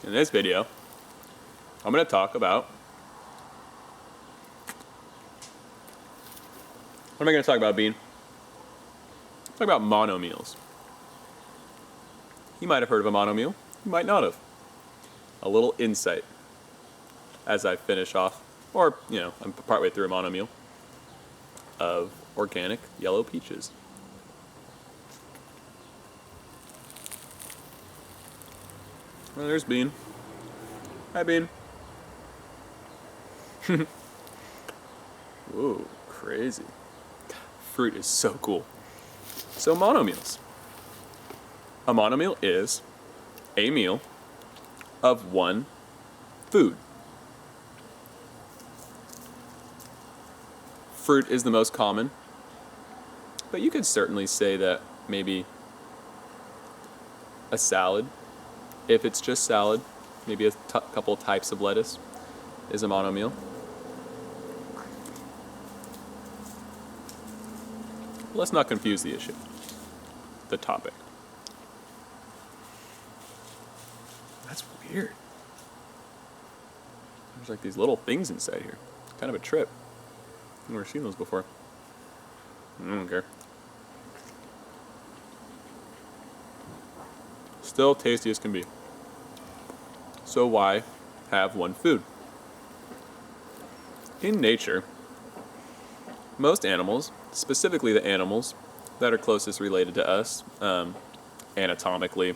In this video, I'm going to talk about... What am I going to talk about, Bean? Talk about monomeals. You might have heard of a monomeal. You might not have. A little insight as I finish off, or, I'm partway through a monomeal of organic yellow peaches. Well, there's Bean. Hi, Bean. Whoa, crazy. Fruit is so cool. So monomeals. A monomeal is a meal of one food. Fruit is the most common, but you could certainly say that maybe a salad, if it's just salad, maybe a couple types of lettuce is a monomeal. Let's not confuse the issue, the topic. That's weird. There's like these little things inside here. Kind of a trip. I've never seen those before. I don't care. Still tasty as can be. So why have one food? In nature, most animals, specifically the animals that are closest related to us, anatomically,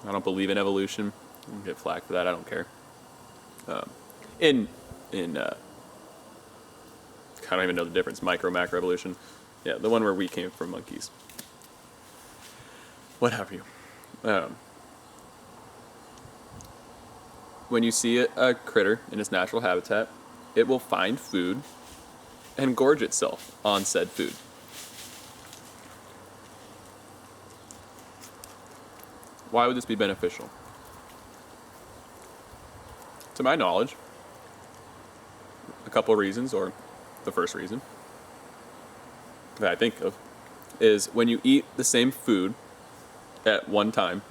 I don't believe in evolution. I'll get flack for that. I don't care. I don't even know the difference. Micro, macro evolution. Yeah, the one where we came from monkeys. What have you? When you see a critter in its natural habitat, it will find food and gorge itself on said food. Why would this be beneficial? To my knowledge, a couple of reasons, or the first reason that I think of, is when you eat the same food at one time,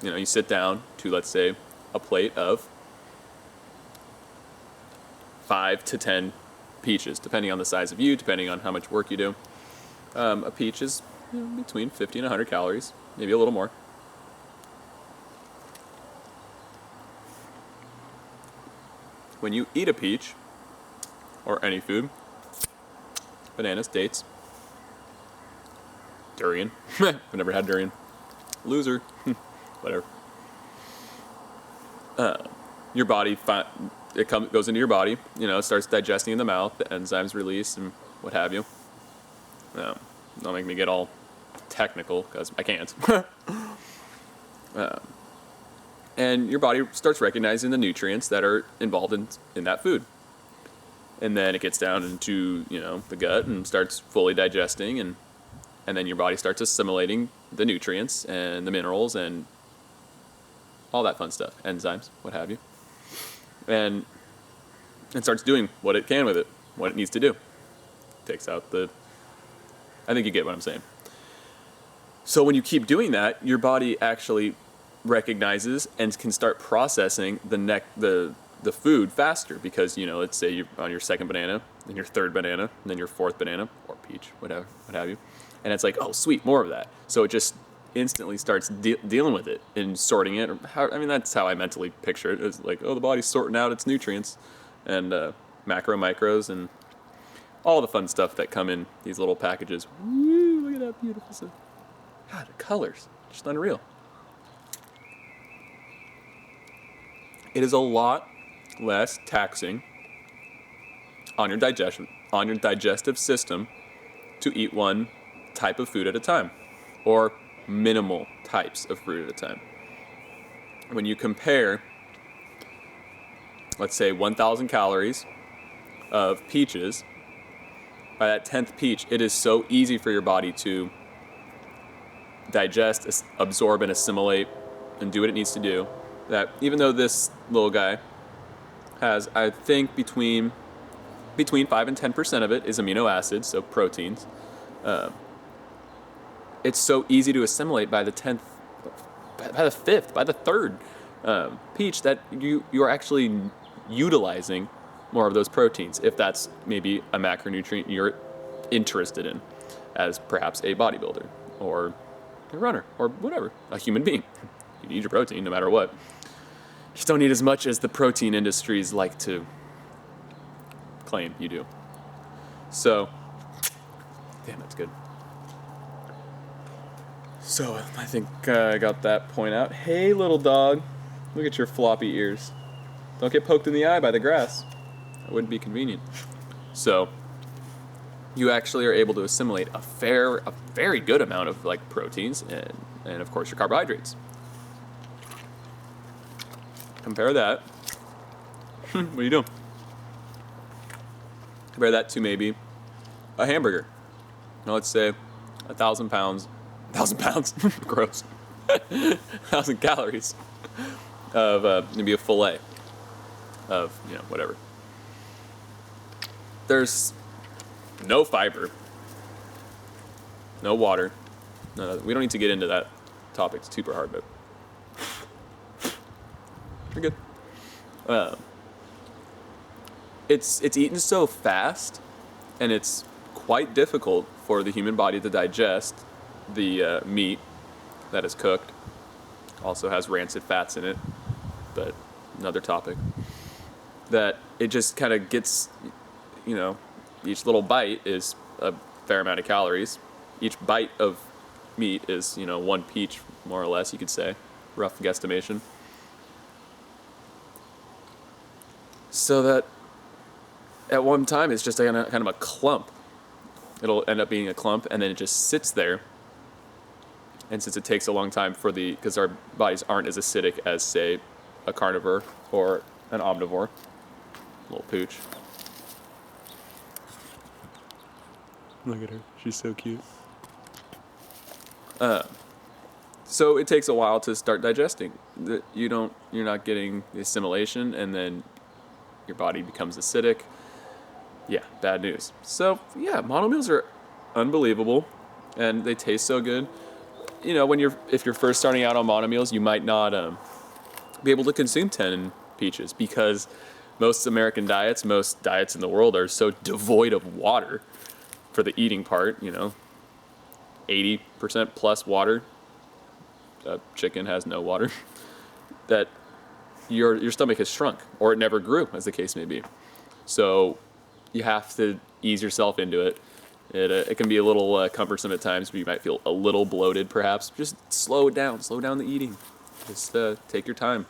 you sit down to, let's say, a plate of 5 to 10 peaches, depending on the size of you, depending on how much work you do. A peach is between 50 and 100 calories, maybe a little more. When you eat a peach, or any food, bananas, dates, durian, I've never had durian, loser, whatever. Your body, goes into your body, it starts digesting in the mouth, the enzymes release and what have you. Don't make me get all technical, because I can't. And your body starts recognizing the nutrients that are involved in that food. And then it gets down into, the gut and starts fully digesting, and then your body starts assimilating the nutrients and the minerals and all that fun stuff, enzymes, what have you. And it starts doing what it can with it, what it needs to do. Takes out I think you get what I'm saying. So when you keep doing that, your body actually recognizes and can start processing the food faster, because let's say you're on your second banana, then your third banana, and then your fourth banana or peach, whatever, what have you, and it's like, oh sweet, more of that. So it just instantly starts dealing with it and sorting it. That's how I mentally picture it. It's like, oh, the body's sorting out its nutrients and macro, micros, and all the fun stuff that come in these little packages. Woo, look at that beautiful stuff. God, the colors, just unreal. It is a lot less taxing on your digestive system to eat one type of food at a time, or minimal types of fruit at a time. When you compare, let's say 1,000 calories of peaches, by that 10th peach, it is so easy for your body to digest, absorb, and assimilate and do what it needs to do, that even though this little guy has, I think, between 5 and 10% of it is amino acids, so proteins, it's so easy to assimilate by the 10th by the fifth, by the third peach, that you are actually utilizing more of those proteins, if that's maybe a macronutrient you're interested in, as perhaps a bodybuilder or a runner or whatever, a human being. You need your protein no matter what. Just don't need as much as the protein industries like to claim you do. So, damn, that's good. So I think I got that point out. Hey, little dog, look at your floppy ears. Don't get poked in the eye by the grass. That wouldn't be convenient. So you actually are able to assimilate a very good amount of like proteins and of course your carbohydrates. Compare that. What are you doing? Compare that to maybe a hamburger. Now let's say 1,000 pounds. 1,000 pounds? Gross. 1,000 calories of maybe a fillet of, whatever. There's no fiber, no water. No, we don't need to get into that topic. It's super hard, but we're good. It's eaten so fast, and it's quite difficult for the human body to digest the meat that is cooked. Also has rancid fats in it, but another topic. That it just kind of gets, each little bite is a fair amount of calories. Each bite of meat is, one peach, more or less, you could say. Rough guesstimation. So that at one time it's just kind of a clump. It'll end up being a clump, and then it just sits there. And since it takes a long time because our bodies aren't as acidic as, say, a carnivore or an omnivore. Little pooch. Look at her. She's so cute. So it takes a while to start digesting. You're not getting the assimilation, and then your body becomes acidic. Yeah, bad news. So yeah, monomeals are unbelievable, and they taste so good. If you're first starting out on monomeals, you might not be able to consume 10 peaches because most American diets, most diets in the world are so devoid of water for the eating part. 80% plus water. Chicken has no water. That your stomach has shrunk, or it never grew, as the case may be. So you have to ease yourself into it. It can be a little cumbersome at times, but you might feel a little bloated, perhaps. Just slow it down. Slow down the eating. Just take your time,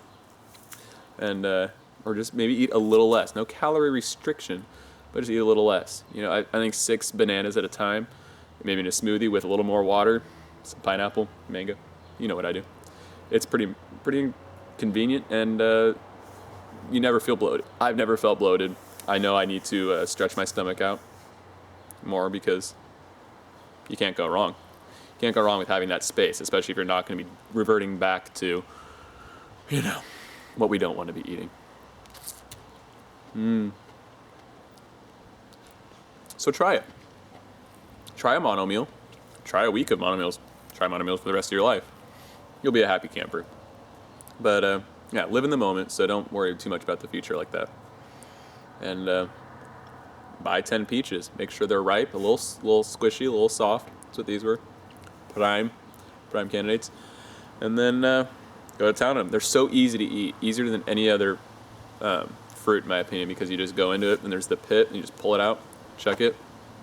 and or just maybe eat a little less. No calorie restriction, but just eat a little less. I think 6 bananas at a time, maybe in a smoothie with a little more water, some pineapple, mango. You know what I do. It's pretty convenient, and you never feel bloated. I've never felt bloated. I know I need to stretch my stomach out more because you can't go wrong. You can't go wrong with having that space, especially if you're not going to be reverting back to, what we don't want to be eating. So try it. Try a mono meal. Try a week of mono meals. Try mono meals for the rest of your life. You'll be a happy camper. But live in the moment, so don't worry too much about the future like that. And buy 10 peaches. Make sure they're ripe, a little squishy, a little soft. That's what these were. Prime candidates. And then go to town on them. They're so easy to eat, easier than any other fruit in my opinion, because you just go into it and there's the pit and you just pull it out, chuck it,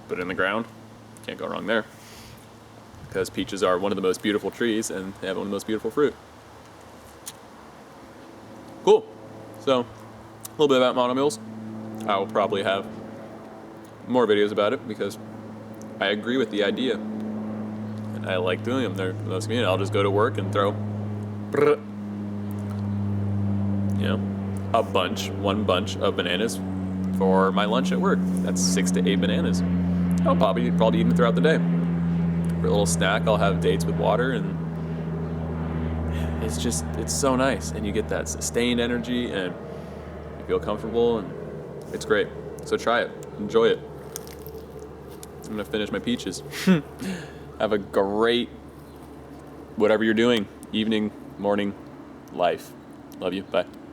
put it in the ground. Can't go wrong there. Because peaches are one of the most beautiful trees and they have one of the most beautiful fruit. Cool. So, a little bit about monomeals. I will probably have more videos about it because I agree with the idea. And I like doing them. They're the most convenient. I'll just go to work and throw one bunch of bananas for my lunch at work. That's 6 to 8 bananas. I'll probably eat them throughout the day. For a little snack, I'll have dates with water, and it's so nice. And you get that sustained energy, and you feel comfortable, and it's great. So try it. Enjoy it. I'm going to finish my peaches. Have a great, whatever you're doing, evening, morning life. Love you. Bye.